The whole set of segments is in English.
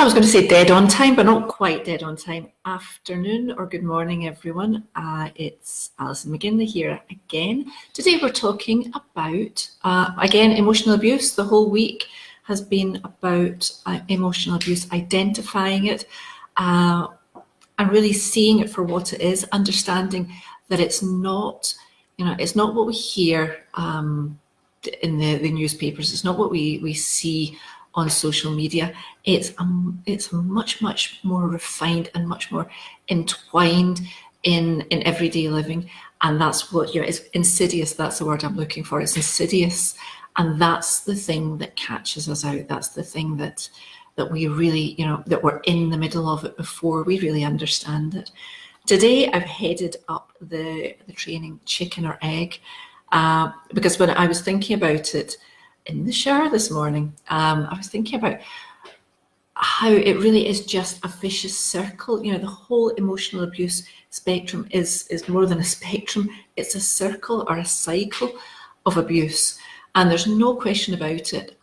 I was going to say dead on time, but not quite dead on time. Afternoon or good morning, everyone. It's Alison McGinley here again. Today we're talking about, again, emotional abuse. The whole week has been about emotional abuse, identifying it and really seeing it for what it is, understanding that it's not, it's not what we hear in the newspapers. It's not what we see on social media. It's much more refined and much more entwined in everyday living, and that's what it's insidious. That's the word I'm looking for. It's insidious, and that's the thing that catches us out. That's the thing that we really, that we're in the middle of it before we really understand it. Today I've headed up the training chicken or egg, because when I was thinking about it in the shower this morning, I was thinking about how it really is just a vicious circle. The whole emotional abuse spectrum is more than a spectrum. It's a circle or a cycle of abuse, and there's no question about it.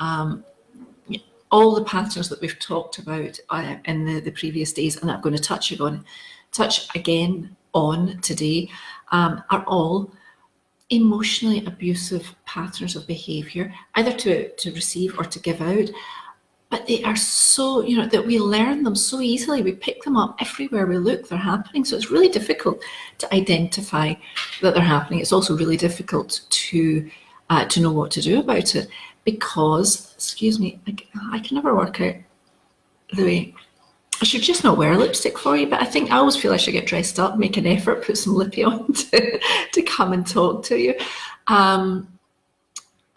All the patterns that we've talked about in the previous days, and I'm going to touch again on today, are all emotionally abusive patterns of behaviour, either to receive or to give out. But they are so, that we learn them so easily. We pick them up everywhere we look. They're happening. So it's really difficult to identify that they're happening. It's also really difficult to know what to do about it, because, excuse me, I can never work out the way. I should just not wear lipstick for you, but I always feel I should get dressed up, make an effort, put some lippy on to come and talk to you. And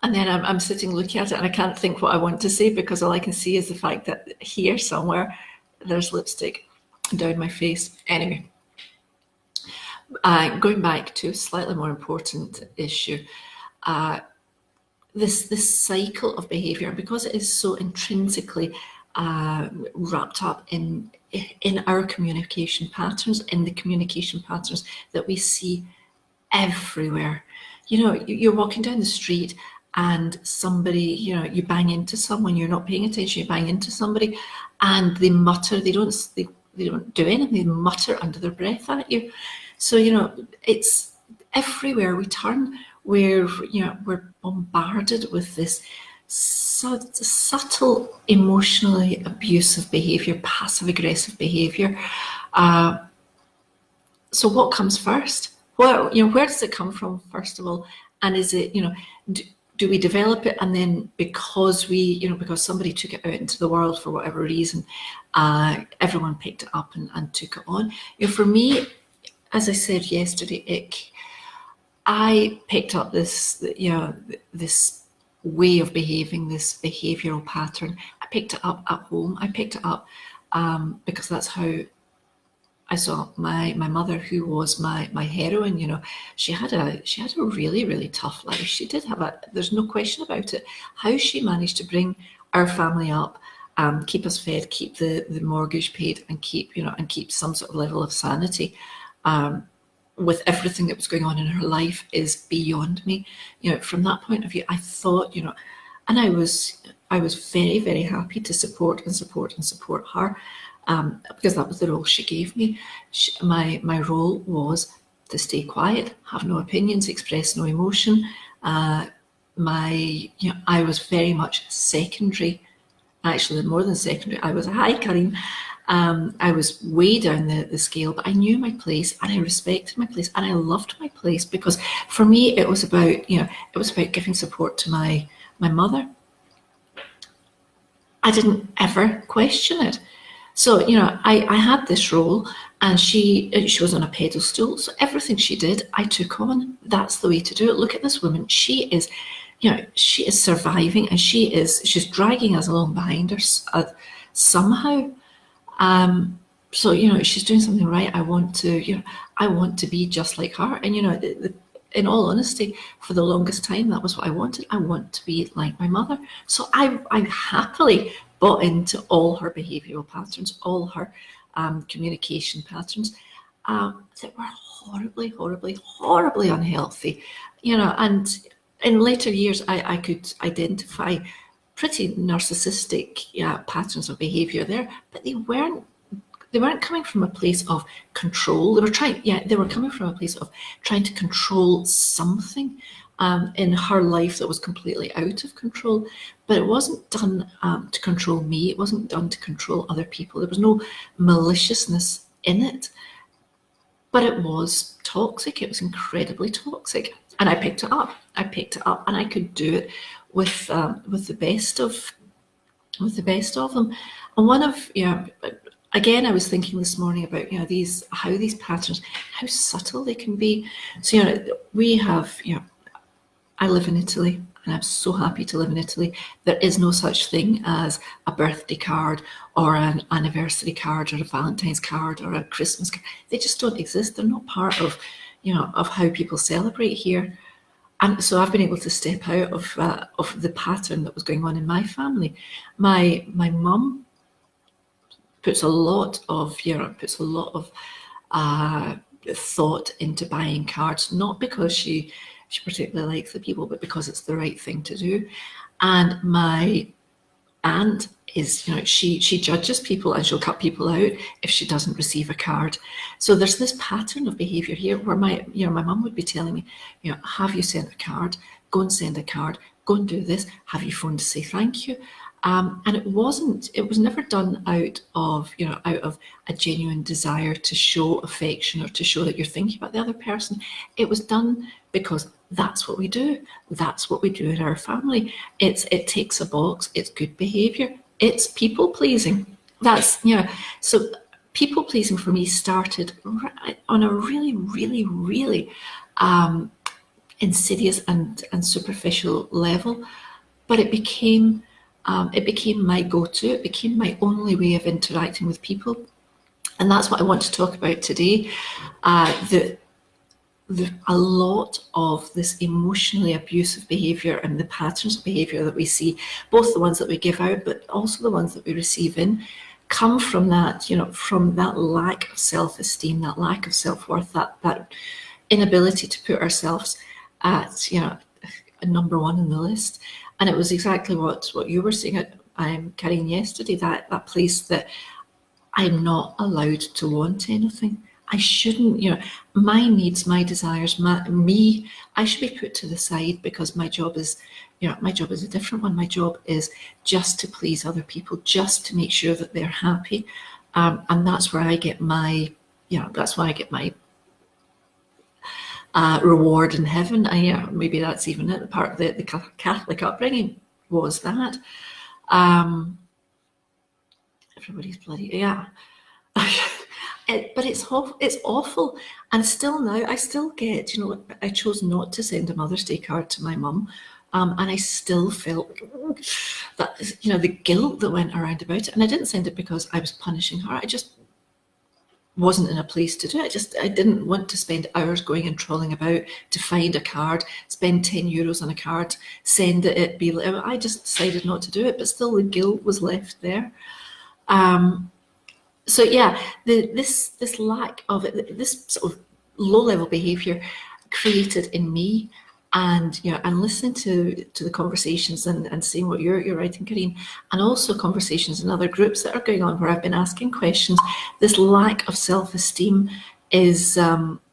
then I'm sitting looking at it and I can't think what I want to say, because all I can see is the fact that here somewhere there's lipstick down my face. Anyway, going back to a slightly more important issue, this cycle of behaviour, because it is so intrinsically wrapped up in our communication patterns, in the communication patterns that we see everywhere. You're walking down the street and somebody, you bang into someone, you're not paying attention, you bang into somebody and they mutter, they don't do anything, they mutter under their breath at you. So, it's everywhere we turn, we're bombarded with this subtle emotionally abusive behaviour, passive aggressive behaviour. So what comes first? Where does it come from, first of all? And is it, do we develop it, and then because somebody took it out into the world for whatever reason, everyone picked it up and took it on? For me, as I said yesterday, I picked up this way of behaving, this behavioural pattern. I picked it up at home. I picked it up because that's how I saw my mother, who was my heroine. She had a really, really tough life. She did have there's no question about it, how she managed to bring our family up, keep us fed, keep the mortgage paid, and keep some sort of level of sanity. With everything that was going on in her life is beyond me. From that point of view, I thought, and I was very, very happy to support her, because that was the role she gave me. My role was to stay quiet, have no opinions, express no emotion. I was very much secondary, actually more than secondary. I was a high Karim. I was way down the scale, but I knew my place and I respected my place and I loved my place, because for me it was about giving support to my mother. I didn't ever question it. So I had this role, and she was on a pedestal, so everything she did I took on. That's the way to do it. Look at this woman. She is surviving, and she's dragging us along behind her somehow. So she's doing something right. I want to be just like her. And in all honesty, for the longest time, that was what I wanted. I want to be like my mother. So I happily bought into all her behavioural patterns, all her communication patterns that were horribly unhealthy. And in later years, I could identify pretty narcissistic patterns of behaviour there, but they weren't coming from a place of control. They were coming from a place of trying to control something in her life that was completely out of control. But it wasn't done to control me. It wasn't done to control other people. There was no maliciousness in it. But it was toxic. It was incredibly toxic. And I picked it up. And I could do it with the best of them. And one of, again, I was thinking this morning about, how these patterns, how subtle they can be. So, we have, I live in Italy, and I'm so happy to live in Italy. There is no such thing as a birthday card or an anniversary card or a Valentine's card or a Christmas card. They just don't exist. They're not part of, of how people celebrate here. And so I've been able to step out of the pattern that was going on in my family. My mum puts a lot of thought into buying cards, not because she particularly likes the people, but because it's the right thing to do. And my aunt is, she judges people and she'll cut people out if she doesn't receive a card. So there's this pattern of behaviour here where my mum would be telling me, have you sent a card? Go and send a card. Go and do this. Have you phoned to say thank you? And it was never done out of a genuine desire to show affection or to show that you're thinking about the other person. It was done because that's what we do. That's what we do in our family. It takes a box. It's good behaviour. It's people pleasing. So people pleasing for me started on a really, really, really insidious and superficial level, but it became my go-to. It became my only way of interacting with people. And that's what I want to talk about today. A lot of this emotionally abusive behaviour and the patterns of behaviour that we see, both the ones that we give out, but also the ones that we receive in, come from that, from that lack of self-esteem, that lack of self-worth, that inability to put ourselves at, number one on the list. And it was exactly what you were saying, Karine, yesterday, that place that I'm not allowed to want anything. I shouldn't, my needs, my desires, I should be put to the side because my job is a different one. My job is just to please other people, just to make sure that they're happy. And that's where I get my, reward in heaven. Maybe that's even it. Part of the Catholic upbringing was that. Everybody's bloody, but it's awful. And still now, I still get, I chose not to send a Mother's Day card to my mum. And I still felt that, the guilt that went around about it. And I didn't send it because I was punishing her. I just wasn't in a place to do it. I didn't want to spend hours going and trawling about to find a card, spend €10 on a card, send it, I just decided not to do it, but still the guilt was left there. So yeah, this lack of it, this sort of low-level behaviour created in me, and and listening to the conversations and seeing what you're writing, Karine, and also conversations in other groups that are going on where I've been asking questions. This lack of self-esteem is the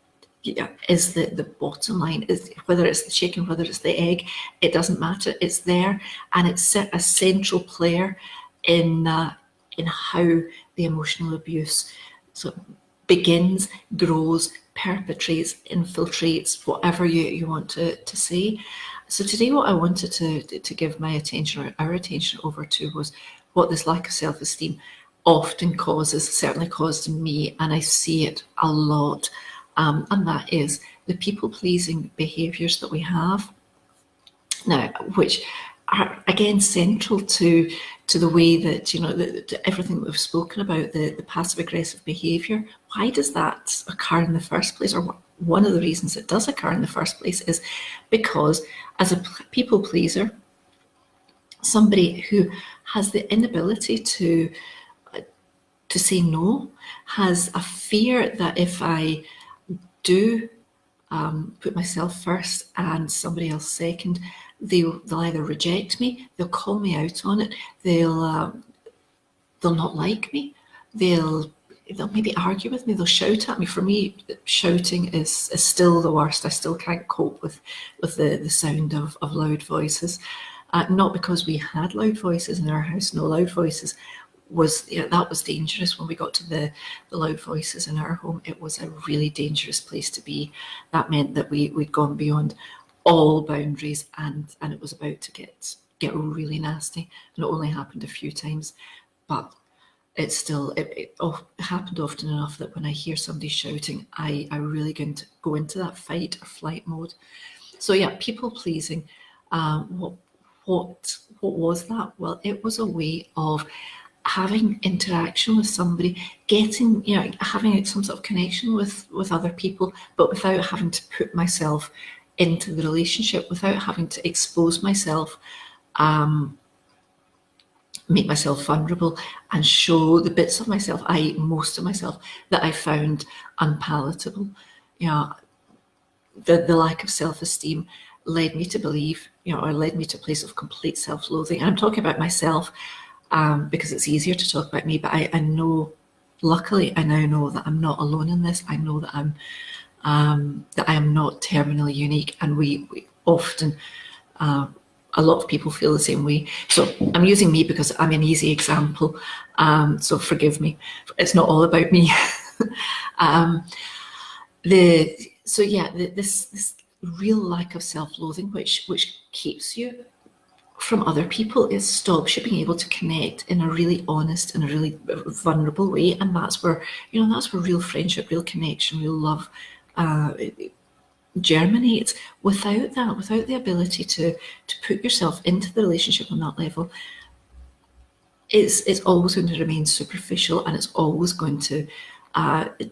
bottom line. Is whether it's the chicken, whether it's the egg, it doesn't matter. It's there, and it's a central player in how the emotional abuse begins, grows, perpetrates, infiltrates, whatever you want to say. So today what I wanted to give my attention, or our attention, over to was what this lack of self-esteem often causes, certainly caused me, and I see it a lot, and that is the people-pleasing behaviours that we have now, which are again central to the way that everything that we've spoken about, the passive-aggressive behaviour. Why does that occur in the first place? Or one of the reasons it does occur in the first place is because, as a people pleaser, somebody who has the inability to say no, has a fear that if I do put myself first and somebody else second, they'll either reject me, they'll call me out on it, they'll not like me, they'll maybe argue with me, they'll shout at me. For me, shouting is still the worst. I still can't cope with the sound of loud voices. Not because we had loud voices in our house. No, loud voices was, that was dangerous. When we got to the loud voices in our home, it was a really dangerous place to be. That meant that we'd gone beyond all boundaries, and it was about to get really nasty. And it only happened a few times, but it's still, it happened often enough that when I hear somebody shouting, I really go into that fight or flight mode. So yeah, people pleasing. What was that? Well, it was a way of having interaction with somebody, getting, having some sort of connection with other people, but without having to put myself into the relationship, without having to expose myself, make myself vulnerable, and show the bits of myself, i.e. most of myself, that I found unpalatable. The lack of self-esteem led me to believe, or led me to a place of complete self-loathing. And I'm talking about myself because it's easier to talk about me, but I know, luckily, I now know that I'm not alone in this. I know that that I am not terminally unique, and we often, a lot of people feel the same way. So I'm using me because I'm an easy example. So forgive me. It's not all about me. This real lack of self-loathing, which keeps you from other people, is stops you being able to connect in a really honest and a really vulnerable way. And that's where, that's where real friendship, real connection, real love germinates. Without that, without the ability to put yourself into the relationship on that level, it's always going to remain superficial, and it's always going to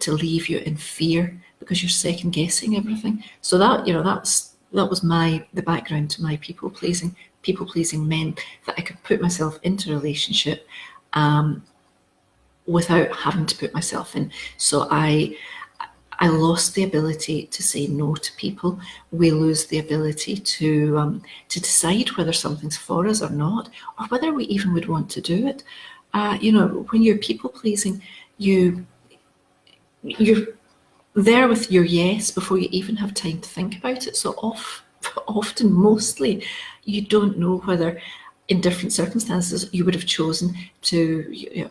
leave you in fear, because you're second guessing everything. So that that was the background to my people pleasing. People pleasing meant that I could put myself into a relationship without having to put myself in. So I lost the ability to say no to people. We lose the ability to decide whether something's for us or not, or whether we even would want to do it. When you're people pleasing, you're there with your yes before you even have time to think about it. So often, mostly, you don't know whether, in different circumstances, you would have chosen to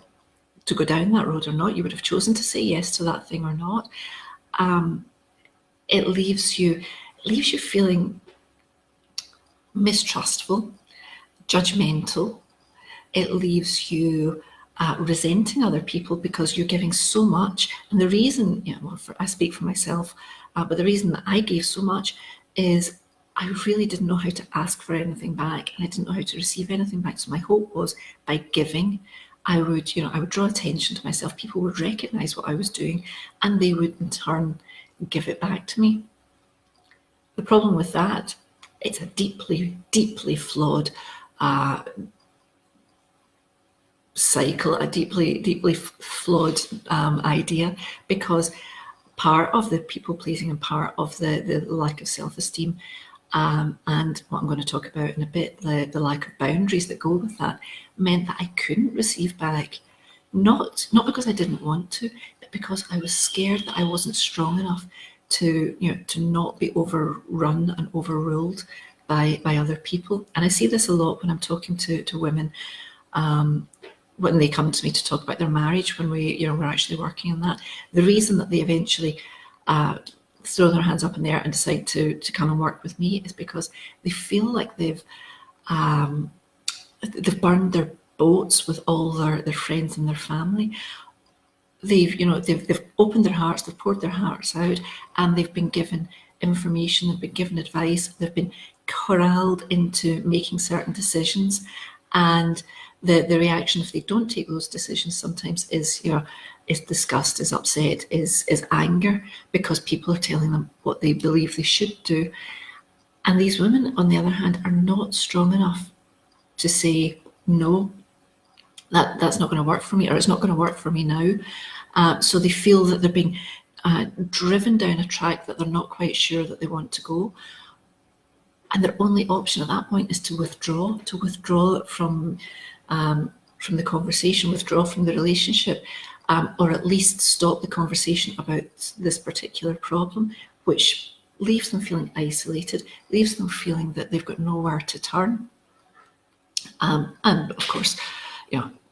go down that road or not. You would have chosen to say yes to that thing or not. It leaves you feeling mistrustful, judgmental. It leaves you resenting other people because you're giving so much. And the reason, I speak for myself, but the reason that I gave so much is I really didn't know how to ask for anything back, and I didn't know how to receive anything back. So my hope was, by giving, I would draw attention to myself. People would recognize what I was doing, and they would in turn give it back to me. The problem with that, it's a deeply, deeply flawed cycle, a deeply, deeply flawed idea, because part of the people pleasing and part of the lack of self-esteem, and what I'm going to talk about in a bit, the lack of boundaries that go with that, meant that I couldn't receive back, not because I didn't want to, but because I was scared that I wasn't strong enough to not be overrun and overruled by other people. And I see this a lot when I'm talking to women, when they come to me to talk about their marriage, when we're actually working on that. The reason that they eventually throw their hands up in the air and decide to come and work with me is because they feel like they've burned their boats with all their friends and their family. They've opened their hearts, they've poured their hearts out, and they've been given information, they've been given advice, they've been corralled into making certain decisions, and the reaction if they don't take those decisions sometimes is disgust, is upset, is anger, because people are telling them what they believe they should do. And these women, on the other hand, are not strong enough to say, no, that's not going to work for me, or it's not going to work for me now. So they feel that they're being driven down a track that they're not quite sure that they want to go. And their only option at that point is to withdraw from the conversation, withdraw from the relationship, or at least stop the conversation about this particular problem, which leaves them feeling isolated, leaves them feeling that they've got nowhere to turn. And of course,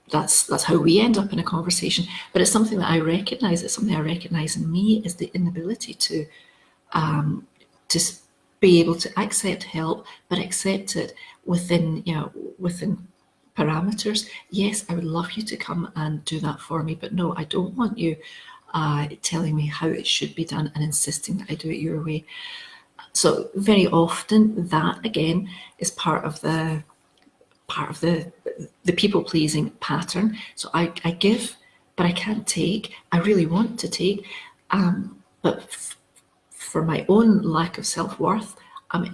that's how we end up in a conversation. But it's something that I recognise. It's something I recognise in me, is the inability to be able to accept help, but accept it within parameters. Yes, I would love you to come and do that for me, but no, I don't want you telling me how it should be done and insisting that I do it your way. So very often that again is part of the people-pleasing pattern. So I give, but I can't take. I really want to take, but for my own lack of self-worth, I'm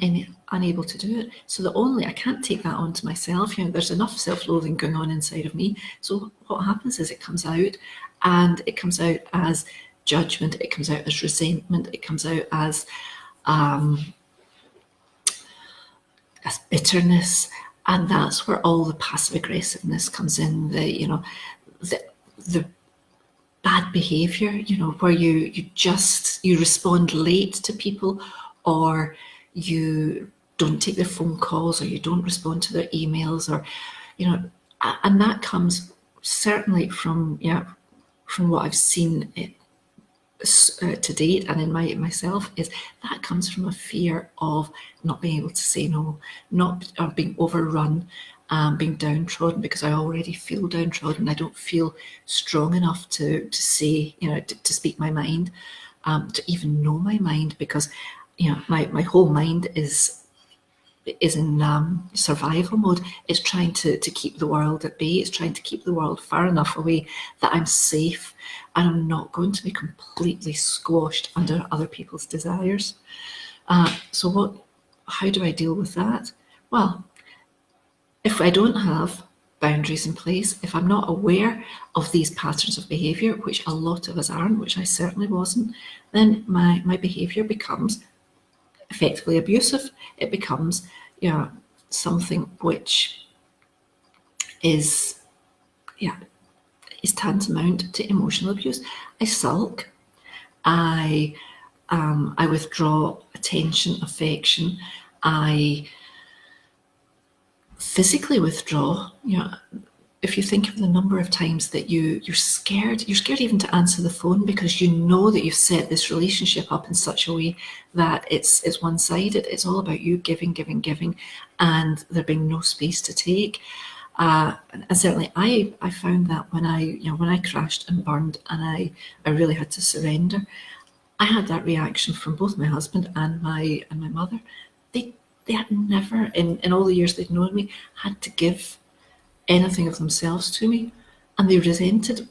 unable to do it. So I can't take that onto myself. There's enough self-loathing going on inside of me. So what happens is it comes out, and it comes out as judgment. It comes out as resentment. It comes out as bitterness. And that's where all the passive aggressiveness comes in. The bad behaviour, where you respond late to people, or you don't take their phone calls, or you don't respond to their emails, or and that comes certainly from what I've seen to date, and in myself, is that comes from a fear of not being able to say no, or being overrun, being downtrodden, because I already feel downtrodden. I don't feel strong enough to say, to speak my mind, to even know my mind, because my whole mind is in survival mode. It's trying to keep the world at bay. It's trying to keep the world far enough away that I'm safe, and I'm not going to be completely squashed under other people's desires. So how do I deal with that? Well, if I don't have boundaries in place, if I'm not aware of these patterns of behaviour, which a lot of us aren't, which I certainly wasn't, then my behaviour becomes effectively abusive. It becomes something which is tantamount to emotional abuse. I sulk. I withdraw attention, affection. I physically withdraw. If you think of the number of times that you're scared even to answer the phone, because you know that you've set this relationship up in such a way that it's one-sided. It's all about you giving, and there being no space to take. And certainly I found that when I crashed and burned, and I really had to surrender, I had that reaction from both my husband and my mother. They had never, in all the years they'd known me, had to give anything of themselves to me, and they resented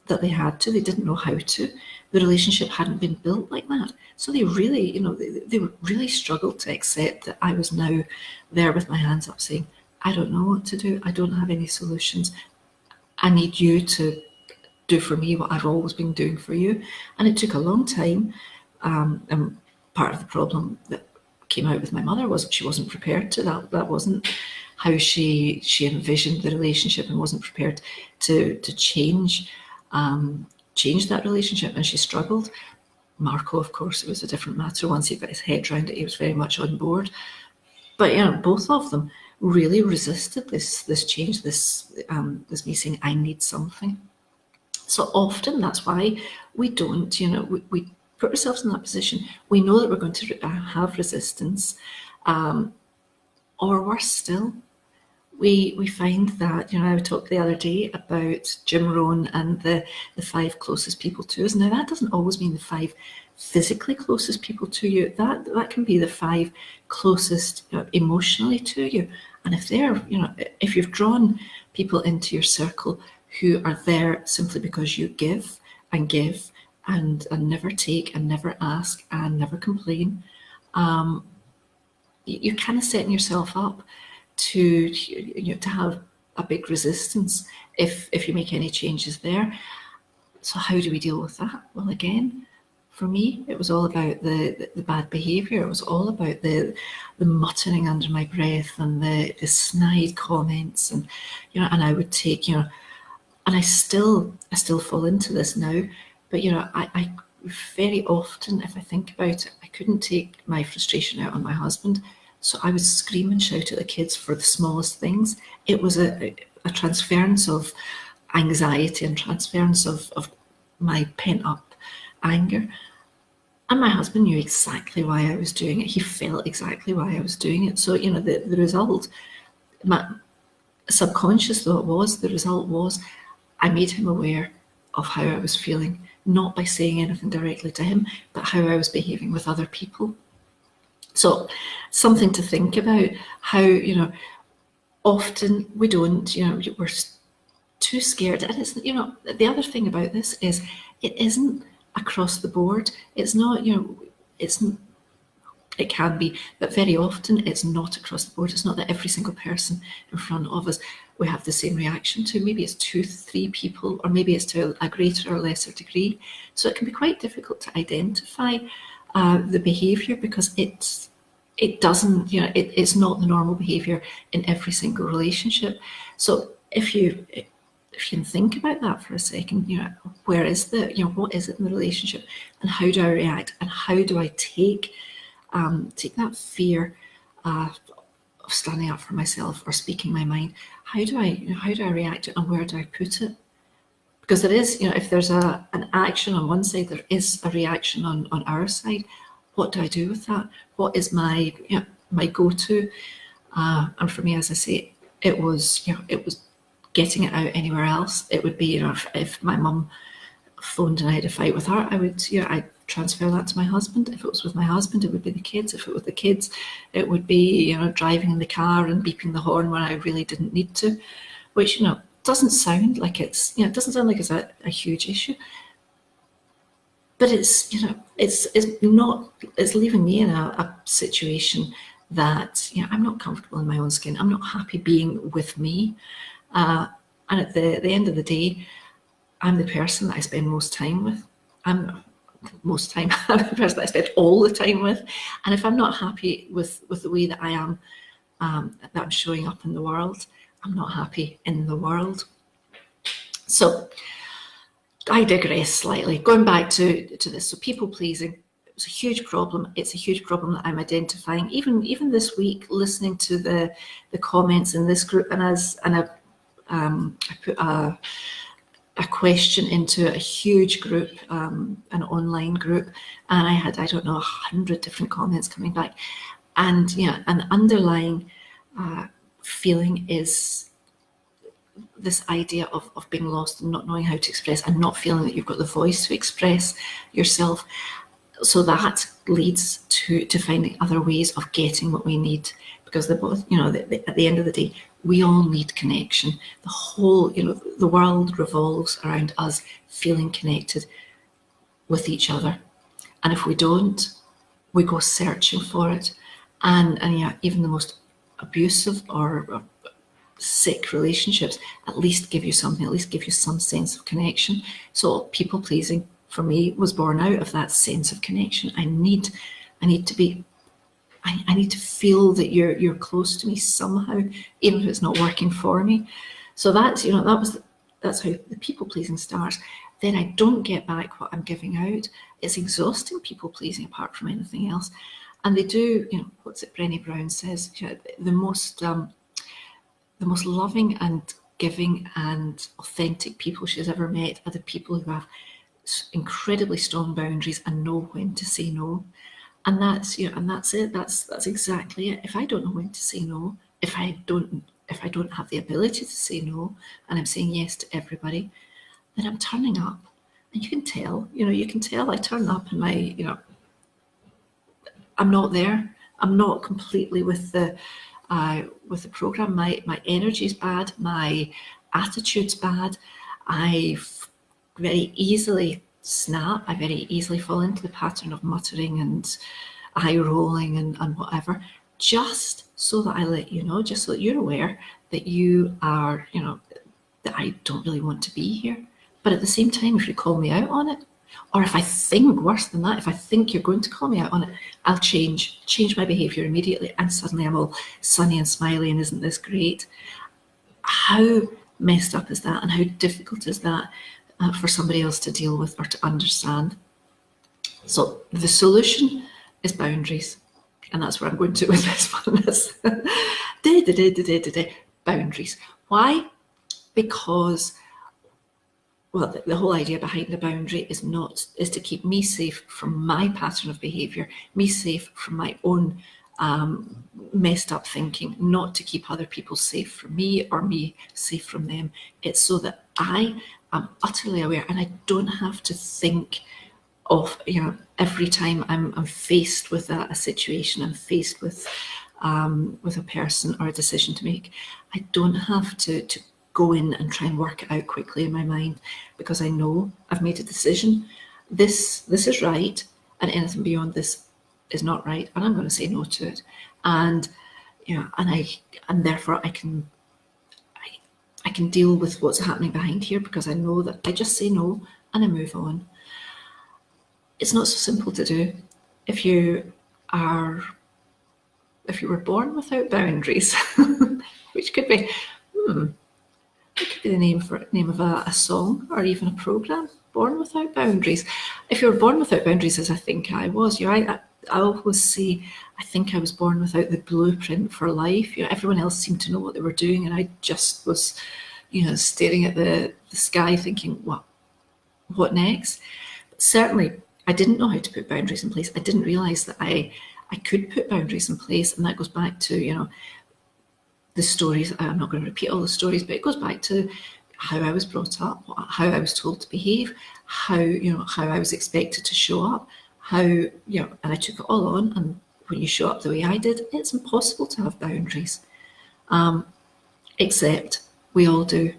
that they had to. They didn't know how to. The relationship hadn't been built like that, so they really, they really struggled to accept that I was now there with my hands up, saying, "I don't know what to do. I don't have any solutions. I need you to do for me what I've always been doing for you." And it took a long time. And part of the problem that came out with my mother was she wasn't prepared to that. That wasn't how she envisioned the relationship, and wasn't prepared to change that relationship, and she struggled. Marco, of course, it was a different matter. Once he got his head around it, he was very much on board. But both of them really resisted this change, this me saying I need something. So often that's why we don't, we put ourselves in that position. We know that we're going to have resistance, or worse still, we find that, I talked the other day about Jim Rohn and the 5 closest people to us. Now, that doesn't always mean the 5 physically closest people to you. That can be the 5 closest emotionally to you. And if you've drawn people into your circle who are there simply because you give and never take and never ask and never complain, you're kind of setting yourself up to have a big resistance if you make any changes there. So how do we deal with that? Well, again, For me, it was all about the bad behaviour. It was all about the muttering under my breath and the snide comments, and and I would take, and I still fall into this now. But I very often, if I think about it, I couldn't take my frustration out on my husband, so I would scream and shout at the kids for the smallest things. It was a transference of anxiety and transference of my pent up anger. And my husband knew exactly why I was doing it. He felt exactly why I was doing it. So, the result, my subconscious though it was, the result was I made him aware of how I was feeling, not by saying anything directly to him, but how I was behaving with other people. So, something to think about, how, often we don't, we're too scared. And it's, the other thing about this is it isn't across the board. It's not, it can be, but very often it's not across the board. It's not that every single person in front of us we have the same reaction to. Maybe it's 2, 3 people, or maybe it's to a greater or lesser degree. So it can be quite difficult to identify the behaviour, because it doesn't, it's not the normal behaviour in every single relationship. So if you can think about that for a second, where is what is it in the relationship, and how do I react, and how do I take that fear of standing up for myself or speaking my mind? How do I react to it, and where do I put it? Because there is, if there's an action on one side, there is a reaction on our side. What do I do with that? What is my my go-to? And for me, as I say, it was getting it out anywhere else. It would be, if my mum phoned and I had a fight with her, I would, I'd transfer that to my husband. If it was with my husband, it would be the kids. If it was the kids, it would be, driving in the car and beeping the horn when I really didn't need to, which, doesn't sound like it's, it doesn't sound like it's a huge issue. But it's, it's leaving me in a situation that, I'm not comfortable in my own skin. I'm not happy being with me. And at the end of the day, I'm the person that I spend most time with. I'm the person that I spend all the time with. And if I'm not happy with the way that I am, that I'm showing up in the world, I'm not happy in the world. So I digress slightly. Going back to this, so people pleasing, it's a huge problem. It's a huge problem that I'm identifying. Even this week, listening to the comments in this group, and I put a question into a huge group, an online group, and I had, 100 different comments coming back, and an underlying feeling is this idea of being lost and not knowing how to express, and not feeling that you've got the voice to express yourself. So that leads to finding other ways of getting what we need, because they're both, at the end of the day, we all need connection. The whole, the world revolves around us feeling connected with each other. And if we don't, we go searching for it. And even the most abusive or sick relationships at least give you something, at least give you some sense of connection. So people pleasing for me was born out of that sense of connection. I need to be, I need to feel that you're close to me somehow, even if it's not working for me. So that's, that's how the people pleasing starts. Then I don't get back what I'm giving out. It's exhausting, people pleasing, apart from anything else. And they do, what's it Brené Brown says, the most loving and giving and authentic people she's ever met are the people who have incredibly strong boundaries and know when to say no. And that's, and that's it. That's exactly it. If I don't know when to say no, if I don't have the ability to say no, and I'm saying yes to everybody, then I'm turning up. And you can tell, I turn up and my, I'm not there. I'm not completely with the program. My energy's bad. My attitude's bad. I very easily snap. I very easily fall into the pattern of muttering and eye rolling and whatever, just so that I let you know, just so that you're aware that you are, that I don't really want to be here. But at the same time, if you call me out on it, Or if I think worse than that, if I think you're going to call me out on it, I'll change my behaviour immediately, and suddenly I'm all sunny and smiley and isn't this great? How messed up is that, and how difficult is that for somebody else to deal with or to understand? So the solution is boundaries, and that's where I'm going to with this one. Boundaries. Why? Because, well, the whole idea behind the boundary is to keep me safe from my pattern of behaviour, me safe from my own messed up thinking, not to keep other people safe from me or me safe from them. It's so that I am utterly aware and I don't have to think of, every time I'm faced with a situation, I'm faced with a person or a decision to make. I don't have to go in and try and work it out quickly in my mind, because I know I've made a decision. This is right, and anything beyond this is not right, and I'm going to say no to it. And and therefore I can deal with what's happening behind here, because I know that I just say no and I move on. It's not so simple to do. If you were born without boundaries, which could be, it could be the name of a song or even a programme, Born Without Boundaries. If you were born without boundaries, as I think I was, I always say, I think I was born without the blueprint for life. Everyone else seemed to know what they were doing, and I just was, staring at the sky thinking, what next? But certainly, I didn't know how to put boundaries in place. I didn't realise that I could put boundaries in place, and that goes back to, the stories. I'm not going to repeat all the stories, but it goes back to how I was brought up, how I was told to behave, how I was expected to show up, and I took it all on. And when you show up the way I did, it's impossible to have boundaries. Except we all do.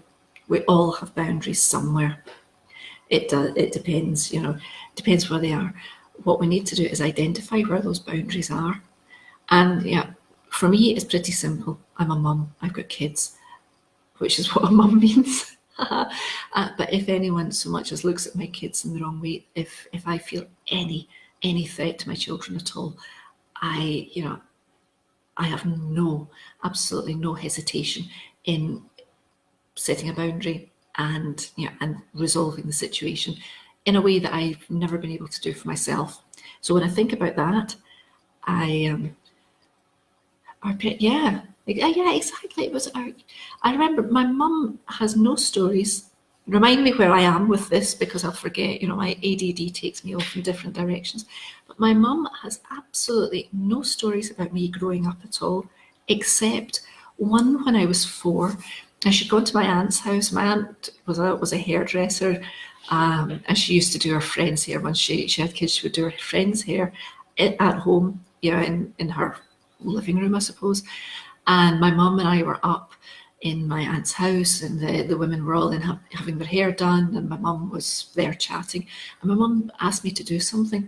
We all have boundaries somewhere. It depends, depends where they are. What we need to do is identify where those boundaries are. And for me, it's pretty simple. I'm a mum. I've got kids, which is what a mum means. But if anyone so much as looks at my kids in the wrong way, if I feel any threat to my children at all, I have absolutely no hesitation in setting a boundary and resolving the situation in a way that I've never been able to do for myself. So when I think about that, exactly. I remember my mum has no stories. Remind me where I am with this, because I'll forget. My ADD takes me off in different directions. But my mum has absolutely no stories about me growing up at all, except one when I was 4. And she'd gone to my aunt's house. My aunt was a hairdresser, and she used to do her friends' hair. Once she had kids, she would do her friends' hair at home, in her living room, I suppose. And my mum and I were up in my aunt's house, and the women were all in having their hair done, and my mum was there chatting. And my mum asked me to do something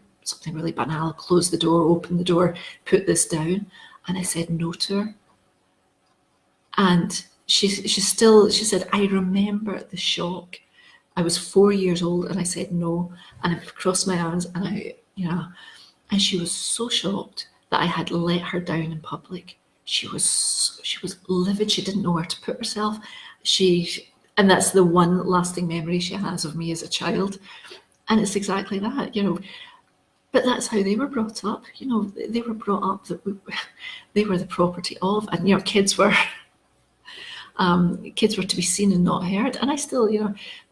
really banal: close the door, open the door, put this down. And I said no to her. And she said, I remember the shock. I was 4 years old and I said no, and I crossed my arms, and and she was so shocked that I had let her down in public. She was livid. She didn't know where to put herself. And that's the one lasting memory she has of me as a child. And it's exactly that, But that's how they were brought up. They were brought up that they were the property of, and kids were to be seen and not heard. And I still,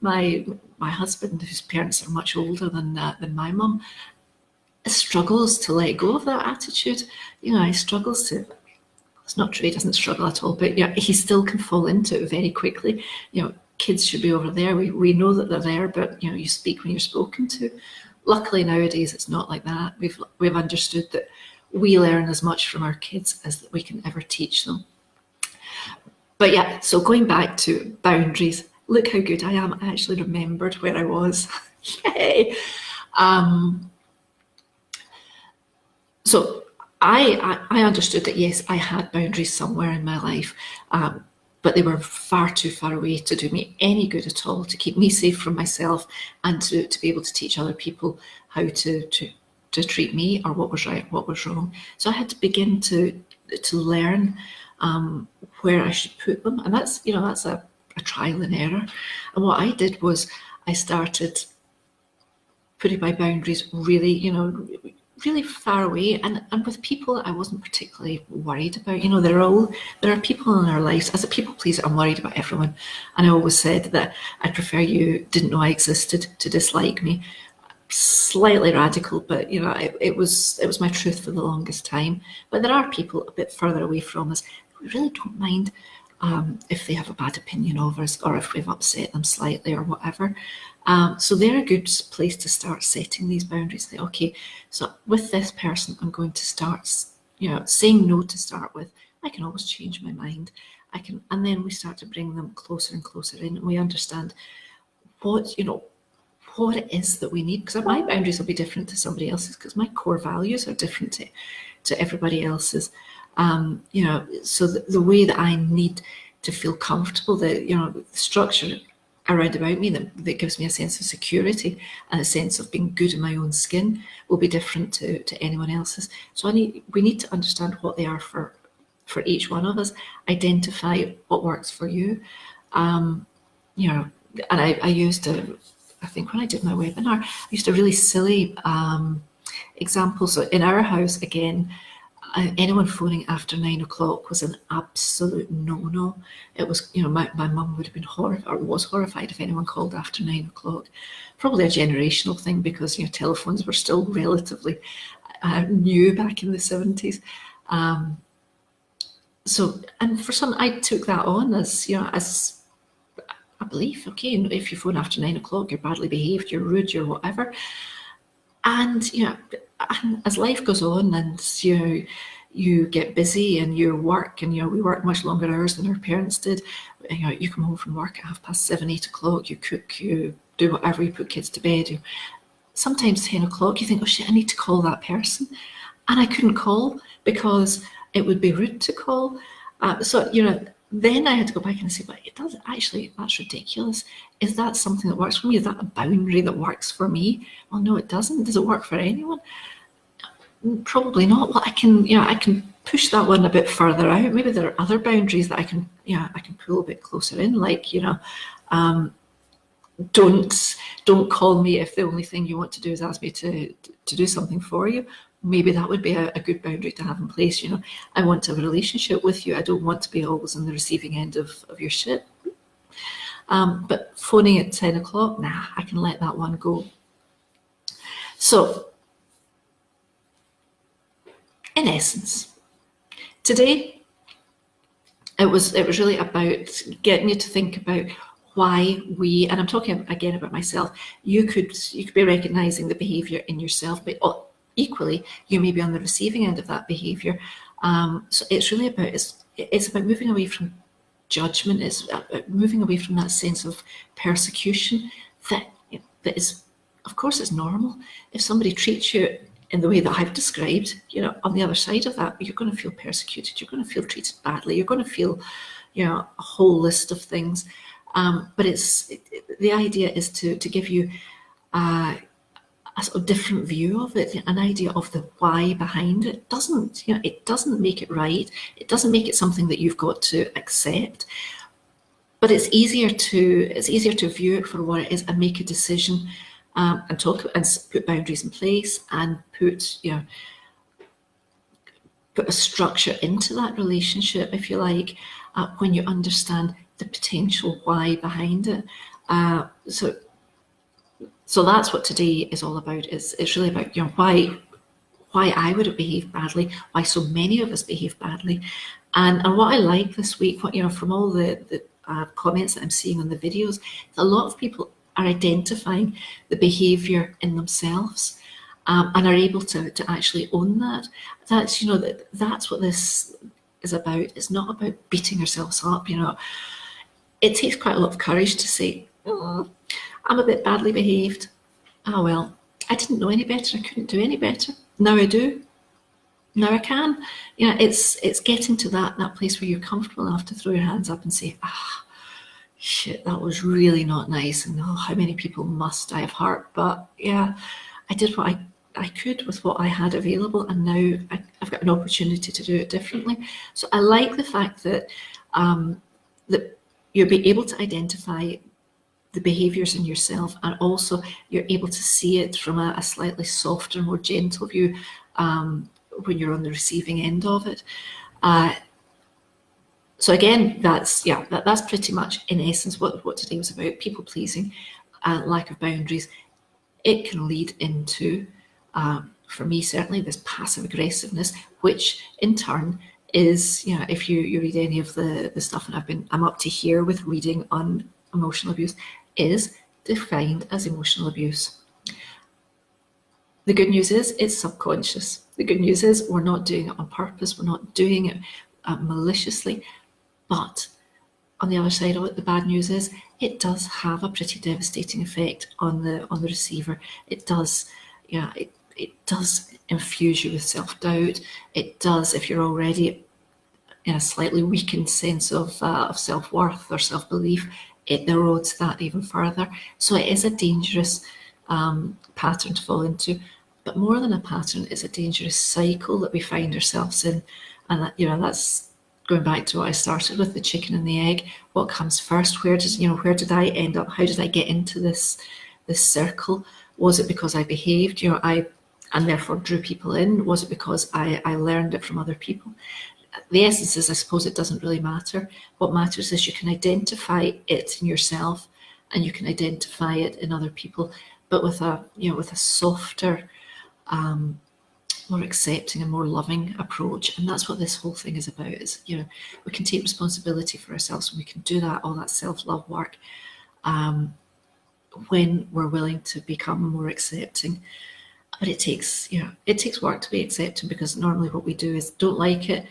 my husband, whose parents are much older than my mum, struggles to let go of that attitude. He struggles to. It's not true, he doesn't struggle at all, but he still can fall into it very quickly. Kids should be over there. We know that they're there, but you speak when you're spoken to. Luckily nowadays it's not like that. We've understood that we learn as much from our kids as that we can ever teach them. But so going back to boundaries, look how good I am. I actually remembered where I was. Yay! So I understood that, yes, I had boundaries somewhere in my life. but they were far too far away to do me any good at all, to keep me safe from myself, and to be able to teach other people how to treat me, or what was right, what was wrong. So I had to begin to learn where I should put them, and that's a trial and error. And what I did was I started putting my boundaries really, really far away, and with people I wasn't particularly worried about. There are people in our lives. As a people pleaser, I'm worried about everyone, and I always said that I'd prefer you didn't know I existed to dislike me. Slightly radical, but it was my truth for the longest time. But there are people a bit further away from us who really don't mind if they have a bad opinion of us, or if we've upset them slightly or whatever. So they're a good place to start setting these boundaries. Say, okay, so with this person, I'm going to start, saying no to start with. I can always change my mind. And then we start to bring them closer and closer in, and we understand what it is that we need, because my boundaries will be different to somebody else's, because my core values are different to everybody else's. So the way that I need to feel comfortable, the structure around about me that gives me a sense of security and a sense of being good in my own skin will be different to anyone else's. So we need to understand what they are for each one of us, identify what works for you. And I used I think when I did my webinar, I used a really silly example. So in our house, again, anyone phoning after 9 o'clock was an absolute no-no. It was, my mum would have been was horrified if anyone called after 9 o'clock. Probably a generational thing, because telephones were still relatively new back in the 70s. So, and for some, I took that on as a belief. Okay, if you phone after 9 o'clock, you're badly behaved, you're rude, you're whatever. And as life goes on, and you get busy and you work, and we work much longer hours than our parents did. You come home from work at 7:30, 8 o'clock, you cook, you do whatever, you put kids to bed. Sometimes 10 o'clock, you think, oh shit, I need to call that person, and I couldn't call because it would be rude to call. Then I had to go back and say, but it doesn't actually, that's ridiculous. Is that something that works for me? Is that a boundary that works for me? Well, no, it doesn't. Does it work for anyone? Probably not. Well, I can push that one a bit further out. Maybe there are other boundaries that I can pull a bit closer in, like, don't call me if the only thing you want to do is ask me to do something for you. Maybe that would be a good boundary to have in place. I want to have a relationship with you. I don't want to be always on the receiving end of your shit. But phoning at 10 o'clock, nah, I can let that one go. So, in essence, today it was really about getting you to think about why and I'm talking again about myself. You could be recognizing the behavior in yourself, but equally, you may be on the receiving end of that behaviour. So it's really about it's about moving away from judgment. It's moving away from that sense of persecution that is, of course, it's normal. If somebody treats you in the way that I've described, on the other side of that, you're going to feel persecuted. You're going to feel treated badly. You're going to feel, a whole list of things. But the idea is to give you a sort of different view of it, an idea of the why behind it. It doesn't make it right. It doesn't make it something that you've got to accept. But it's easier to view it for what it is and make a decision, and talk and put boundaries in place, and put a structure into that relationship, if you like, when you understand the potential why behind it. So that's what today is all about. It's really about why I would have behaved badly, why so many of us behave badly, and what I like this week, from all the comments that I'm seeing on the videos, a lot of people are identifying the behaviour in themselves, and are able to actually own that. That's what this is about. It's not about beating ourselves up. It takes quite a lot of courage to say, oh, I'm a bit badly behaved. Ah, well, I didn't know any better. I couldn't do any better. Now I do. Now I can, it's getting to that place where you're comfortable enough to throw your hands up and say, shit, that was really not nice, and oh, how many people must I have hurt? But yeah, I did what I could with what I had available, and now I've got an opportunity to do it differently. So I like the fact that that you'll be able to identify the behaviours in yourself, and also you're able to see it from a slightly softer, more gentle view when you're on the receiving end of it. So again, that's pretty much in essence what today was about. People pleasing, lack of boundaries. It can lead into, for me certainly, this passive aggressiveness, which in turn is, if you read any of the stuff, and I'm up to here with reading on emotional abuse, is defined as emotional abuse. The good news is it's subconscious. The good news is we're not doing it on purpose. We're not doing it maliciously. But on the other side of it, the bad news is it does have a pretty devastating effect on the receiver. It does, it does infuse you with self-doubt. It does, if you're already in a slightly weakened sense of self-worth or self-belief, it erodes that even further. So it is a dangerous pattern to fall into. But more than a pattern, it's a dangerous cycle that we find ourselves in. And that's going back to what I started with, the chicken and the egg. What comes first? Where did I end up? How did I get into this circle? Was it because I behaved, and therefore drew people in? Was it because I learned it from other people? The essence is, I suppose, it doesn't really matter. What matters is you can identify it in yourself, and you can identify it in other people, but with a softer, more accepting and more loving approach. And that's what this whole thing is about, is, we can take responsibility for ourselves, and we can do all that self-love work when we're willing to become more accepting. But it takes work to be accepting, because normally what we do is don't like it.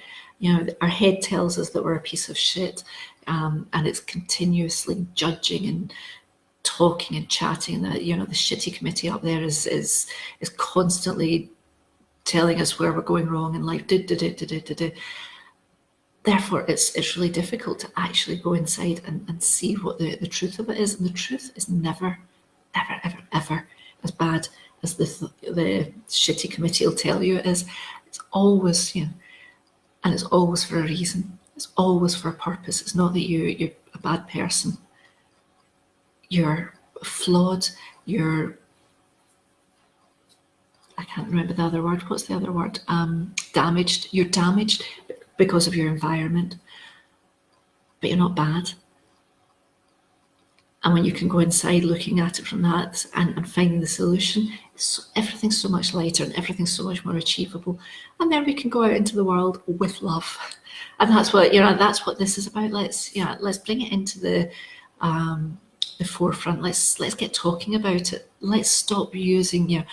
Our head tells us that we're a piece of shit, and it's continuously judging and talking and chatting. That the shitty committee up there is constantly telling us where we're going wrong in life. Therefore, it's really difficult to actually go inside and see what the truth of it is. And the truth is never, ever, ever, ever as bad as the shitty committee will tell you it is. It's always, and it's always for a reason. It's always for a purpose. It's not that you're a bad person. You're flawed. I can't remember the other word. What's the other word? Damaged. You're damaged because of your environment, but you're not bad. And when you can go inside looking at it from that and finding the solution, everything's so much lighter and everything's so much more achievable. And then we can go out into the world with love. And that's what this is about. Let's bring it into the forefront. Let's get talking about it. Let's stop using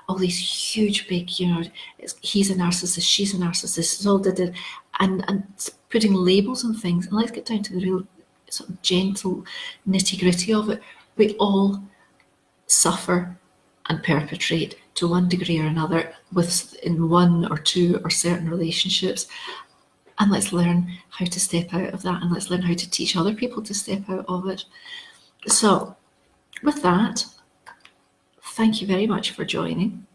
all these huge big he's a narcissist, she's a narcissist, it's all and putting labels on things. And let's get down to the real sort of gentle nitty gritty of it. We all suffer and perpetrate to one degree or another in one or two or certain relationships. And let's learn how to step out of that, and let's learn how to teach other people to step out of it. So with that, thank you very much for joining.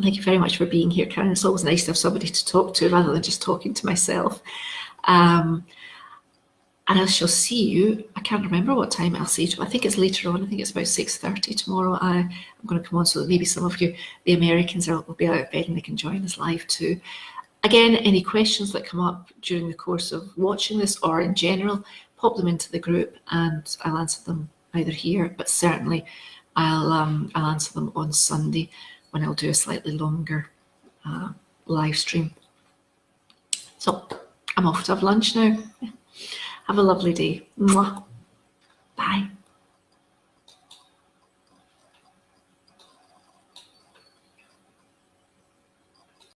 Thank you very much for being here, Karen. It's always nice to have somebody to talk to rather than just talking to myself. And I shall see you, I can't remember what time I'll see you. I think it's later on. I think it's about 6:30 tomorrow. I'm going to come on so that maybe some of you, the Americans, will be out of bed and they can join us live too. Again, any questions that come up during the course of watching this or in general, pop them into the group and I'll answer them either here, but certainly I'll answer them on Sunday when I'll do a slightly longer live stream. So I'm off to have lunch now. Have a lovely day. Mwah.